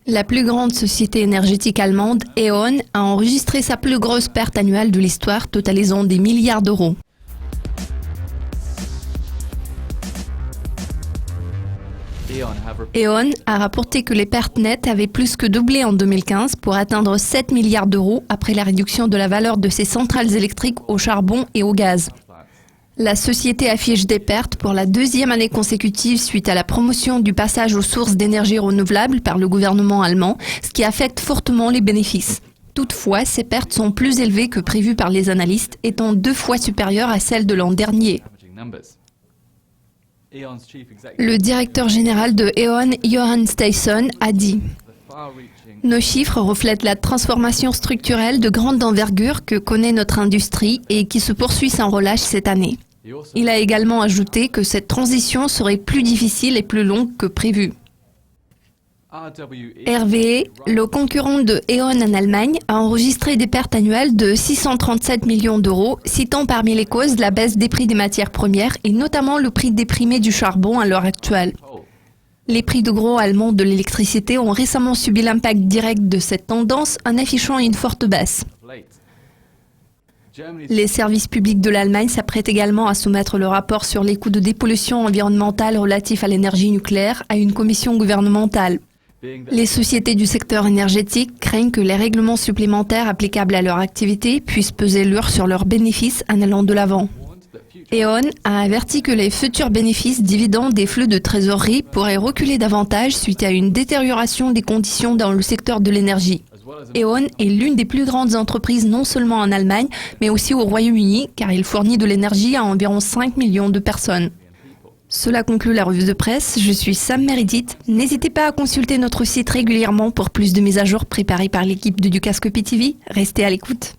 La plus grande société énergétique allemande, E.ON, a enregistré sa plus grosse perte annuelle de l'histoire, totalisant des milliards d'euros. E.ON a rapporté que les pertes nettes avaient plus que doublé en 2015 pour atteindre 7 milliards d'euros après la réduction de la valeur de ses centrales électriques au charbon et au gaz. La société affiche des pertes pour la deuxième année consécutive suite à la promotion du passage aux sources d'énergie renouvelables par le gouvernement allemand, ce qui affecte fortement les bénéfices. Toutefois, ces pertes sont plus élevées que prévues par les analystes, étant 2 fois supérieures à celles de l'an dernier. Le directeur général de E.ON, Johan Stason, a dit « Nos chiffres reflètent la transformation structurelle de grande envergure que connaît notre industrie et qui se poursuit sans relâche cette année. » Il a également ajouté que cette transition serait plus difficile et plus longue que prévu. RWE, le concurrent de E.ON en Allemagne, a enregistré des pertes annuelles de 637 millions d'euros, citant parmi les causes la baisse des prix des matières premières et notamment le prix déprimé du charbon à l'heure actuelle. Les prix de gros allemands de l'électricité ont récemment subi l'impact direct de cette tendance en affichant une forte baisse. Les services publics de l'Allemagne s'apprêtent également à soumettre le rapport sur les coûts de dépollution environnementale relatifs à l'énergie nucléaire à une commission gouvernementale. Les sociétés du secteur énergétique craignent que les règlements supplémentaires applicables à leur activité puissent peser lourd sur leurs bénéfices en allant de l'avant. E.ON a averti que les futurs bénéfices dividendes des flux de trésorerie pourraient reculer davantage suite à une détérioration des conditions dans le secteur de l'énergie. E.ON est l'une des plus grandes entreprises non seulement en Allemagne, mais aussi au Royaume-Uni, car il fournit de l'énergie à environ 5 millions de personnes. Cela conclut la revue de presse. Je suis Sam Meredith. N'hésitez pas à consulter notre site régulièrement pour plus de mises à jour préparées par l'équipe de Dukascopy TV. Restez à l'écoute.